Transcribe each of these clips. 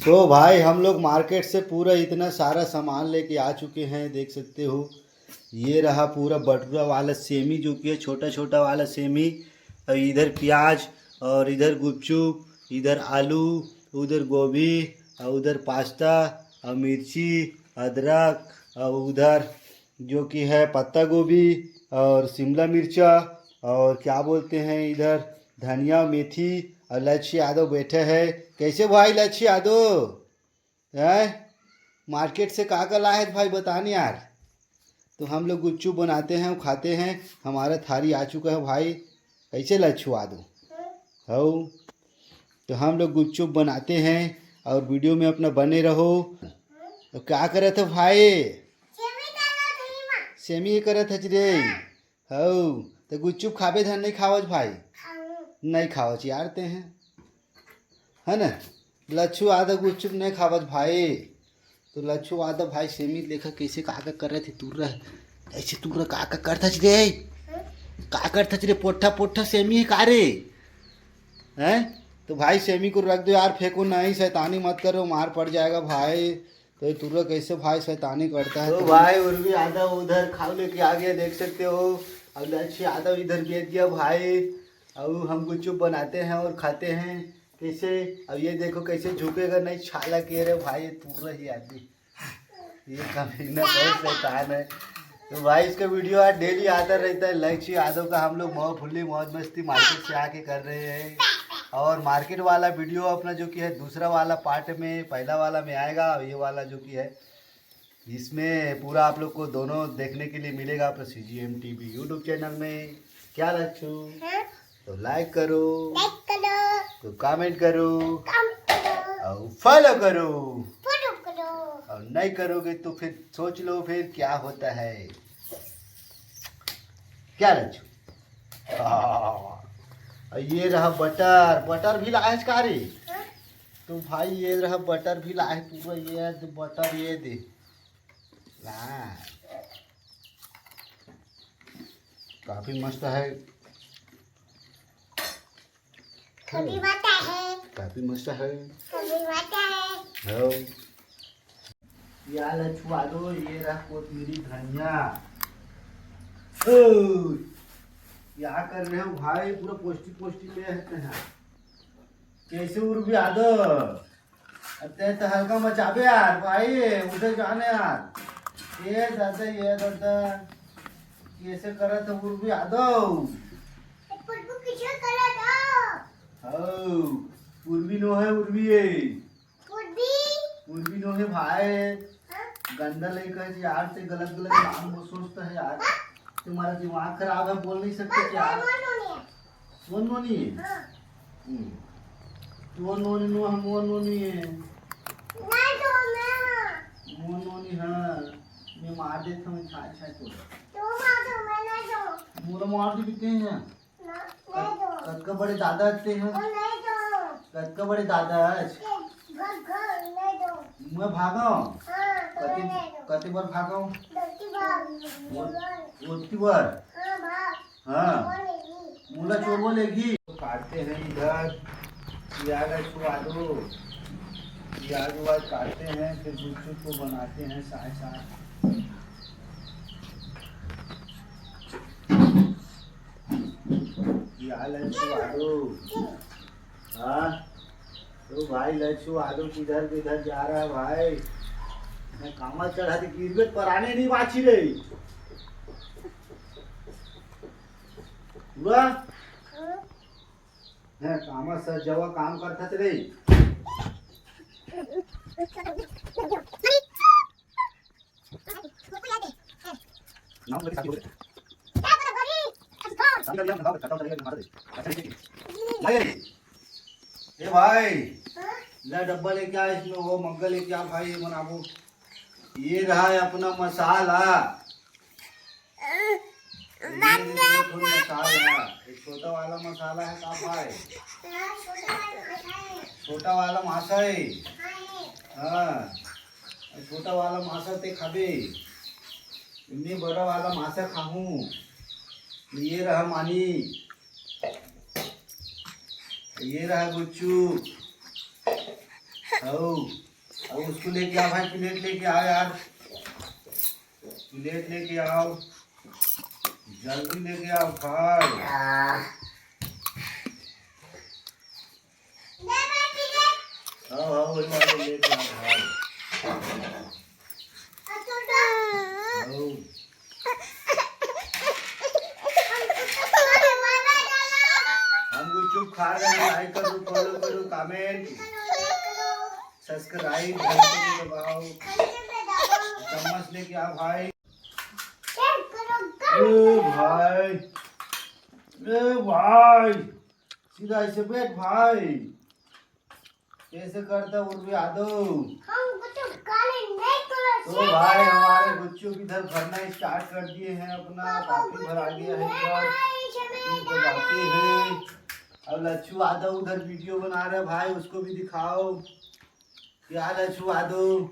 तो भाई हम लोग मार्केट से पूरा इतना सारा सामान लेके आ चुके हैं, देख सकते हो। ये रहा पूरा बटुआ वाला सेमी, जो कि है छोटा छोटा वाला सेमी। और इधर प्याज, और इधर गुपचुप, इधर आलू, उधर गोभी, और उधर पास्ता, और मिर्ची, अदरक, और उधर जो कि है पत्ता गोभी और शिमला मिर्चा, और क्या बोलते हैं इधर धनिया मेथी। और लक्ष्य यादव बैठे हैं। कैसे भाई लक्ष्य यादव है? मार्केट से का लाए हैं भाई, बताने यार। तो हम लोग गुपचुप बनाते हैं और खाते हैं। हमारा थाली आ चुका है भाई। कैसे लच्छू यादव हो? तो हम लोग गुपचुप बनाते हैं और वीडियो में अपना बने रहो। तो क्या करे थे भाई? सेमी करे थे रे। हो तो गुपचुप खाबे धन नहीं खावज भाई? नहीं खावज यार ते हैं, है ना? लच्छू आधा गुपचुप नहीं खावत भाई। तो लच्छू आधा भाई सेमी देखा कैसे काका कर रहे थे, तू रह ऐसे तू रह काका करता रे। का करता रे? पोठा पोठा सेमी है का रे? हैं? तो भाई सेमी को रख दो यार, फेंको नहीं, शैतानी मत करो, मार पड़ जाएगा भाई। तो तू कैसे भाई शैतानी करता है? तो भाई उर्वी आधा उधर खाओ लेके आ गया, देख सकते हो। और लच्छू आधा इधर बेच गया भाई। और हम गुपचुप बनाते हैं और खाते हैं कैसे। अब ये देखो कैसे झुकेगा नहीं, छाला के रहे भाई, पूरा ही आदमी ये कमीना बहुत शैतान है। तो भाई इसका वीडियो आज डेली आता रहता है। लक्ष्य यादव का हम लोग मौज फुल्ली मौज मस्ती मार्केट से आके कर रहे हैं। और मार्केट वाला वीडियो अपना जो कि है दूसरा वाला पार्ट में, पहला वाला में आएगा। और ये वाला जो कि है इसमें पूरा आप लोग को दोनों देखने के लिए मिलेगा अपना CGM TV यूट्यूब चैनल में। क्या लच्छू? तो लाइक करो, तो कमेंट करो, और फॉलो करो। और नहीं करोगे तो फिर सोच लो फिर क्या होता है। क्या लच्छू? और ये रहा बटर, बटर भी लाए का रे? तो भाई ये रहा बटर भी लाए पूरा। ये बटर ये दे ला, काफी मस्त है, काफी मस्त है। या लच्छू आ दो। ये रहा कोतमीरी धनिया। क्या कर रहे हो भाई? पूरा पौष्टिक पौष्टिक ले आते हैं। कैसे उर्वी यादव? अरे तो हल्का मचाबे यार भाई, उधर जाने यार। ये दादा कैसे करा था उर्वी यादव? उर्वी नो है, उर्वी है, उर्वी नो है भाई। गंदा लड़का है यार, से गलत गलत नाम वो सोचता है यार। तुम्हारा दिमाग खराब है, बोल नहीं सकते क्या? सोन नोनी है। वो नोनी नो हम वो नोनी है। वो नोनी हाँ, मैं मार देता हूँ छा छा को। मोला मार दी कितने हैं? कद का बड़े दादा आते हैं, कद का बड़े दादा है। मैं भागा कति बार भागा हूँ? उतनी बार। हाँ मूला चोर बोलेगी। तो काटते हैं इधर प्याज आलू, प्याज वाज काटते हैं, फिर गुपचुप को बनाते हैं साथ साथ। लच्छू आलू। हाँ तो भाई लच्छू आलू किधर किधर जा रहा है भाई? मैं कामा चढ़ा दी गिरबेट पर आने नहीं बाची रही पूरा है। कामा सर जवा काम करता थे रे। नाम लगे साथी ए भाई ला डब्बा लेके आ, इसमें वो मग्गा लेके आ भाई, ये बनाबो। ये रहा है अपना मसाला। मसाला एक छोटा वाला मसाला है का भाई? छोटा वाला मासा है। हाँ छोटा वाला मासा ते खाबे, इतनी बड़ा वाला मासा खाऊं। ये रहा मानी, ये रहा गुच्चू, अब उसको लेके आओ भाई, प्लेट लेके आओ यार, प्लेट लेके आओ, जल्दी लेके आओ भाई। वही वाले लेके आओ भाई। हम गुपचुप खा रहे हैं, लाइक करो, फॉलो करो, कमेंट, सब्सक्राइब घंटे दबाओ, चम्मच लेके आओ भाई। भाई भाई सीधा ऐसे बैठ भाई, कैसे करता उर्वी यादव। तो भाई हमारे गुच्चू इधर भरना स्टार्ट कर दिए हैं अपना, काफी भरा गया है इधर, बाकी है। अब लच्छू यादव उधर वीडियो बना रहे भाई, उसको भी दिखाओ क्या लच्छू यादव।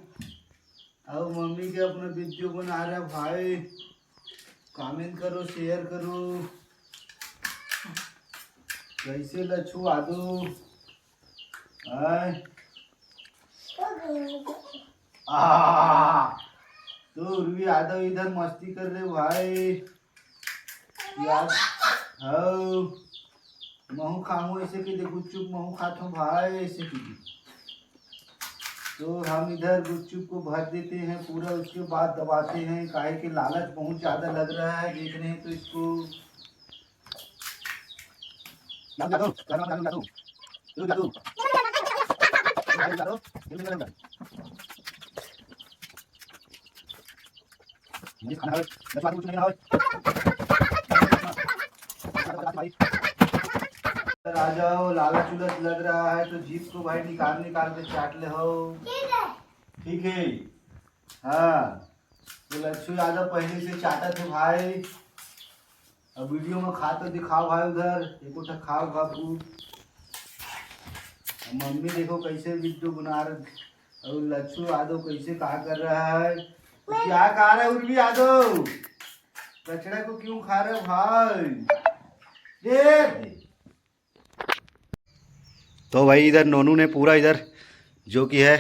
अब मम्मी के अपना वीडियो बना रहे भाई, कमेंट करो, शेयर करो। कैसे लच्छू यादव तो उर्वी यादव इधर मस्ती कर रहे भाई यार। महू खाऊं ऐसे कि गुपचुप महू खाता हूँ भाई ऐसे कि। तो हम इधर गुपचुप को भर देते हैं पूरा, उसके बाद दबाते हैं, काहे कि लालच बहुत ज्यादा लग रहा है देख रहे हैं तो इसको आ जाओ। लालच उलच लग रहा है तो जीप को भाई निकाल निकाल के चाट ले हो, ठीक है। हाँ तो लच्छू यादव पहले से चाटा थे भाई, अब वीडियो में खा तो दिखाओ भाई, उधर एक उठा खाओ बाबू। मम्मी देखो कैसे वीडियो बना रहे, और लच्छू यादव कैसे कहा कर रहा है, क्या खा रहे उर्वी यादव, कचड़ा को क्यों खा रहे भाई। दे तो भाई इधर नोनू ने पूरा इधर जो कि है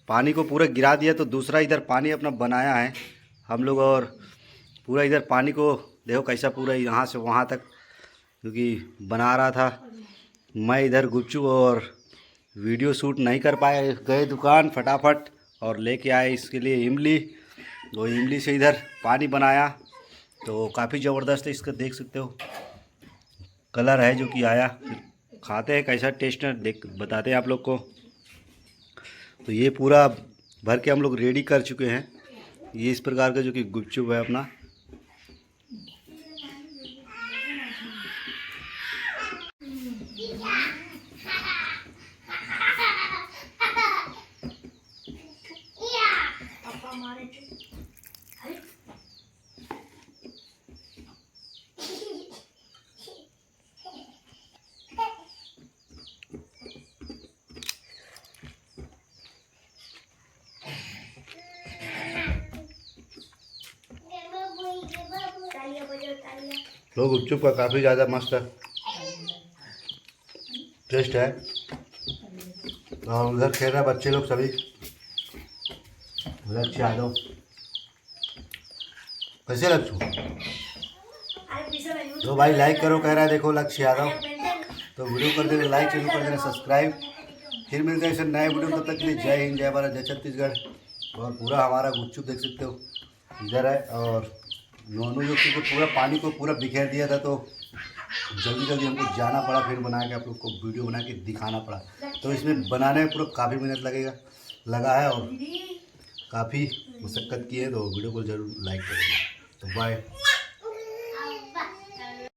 पानी को पूरा गिरा दिया, तो दूसरा इधर पानी अपना बनाया है हम लोग, और पूरा इधर पानी को देखो कैसा पूरा यहाँ से वहाँ तक क्योंकि बना रहा था। मैं इधर गुपचुप और वीडियो शूट नहीं कर पाए, गए दुकान फटाफट और लेके आए इसके लिए इमली, वो इमली से इधर पानी बनाया तो काफ़ी ज़बरदस्त है, इसका देख सकते हो कलर है जो कि आया। खाते हैं कैसा टेस्ट है देख बताते हैं आप लोग को। तो ये पूरा भर के हम लोग रेडी कर चुके हैं, ये इस प्रकार का जो कि गुपचुप है अपना। तो गुपचुप का काफ़ी ज़्यादा मस्त टेस्ट है, और उधर खेल रहे बच्चे लोग सभी। लच्छू यादव कैसे लच्छू, तो भाई लाइक करो कह रहा है देखो लच्छू यादव, तो वीडियो कर देना लाइक, चैनल कर देना सब्सक्राइब। फिर मिलते हैं ऐसे नए वीडियो, तब तक के लिए जय हिंद, जय भारत, जय छत्तीसगढ़। और पूरा हमारा गुपचुप देख सकते हो इधर है, और नोनू जो कि पूरा पानी को पूरा बिखेर दिया था, तो जल्दी जल्दी हमको जाना पड़ा, फिर बना के आप लोग को वीडियो बना के दिखाना पड़ा। तो इसमें बनाने में पूरा काफ़ी मेहनत लगा है और काफ़ी मशक्क़त की है, तो वीडियो को ज़रूर लाइक करेंगे। तो बाय।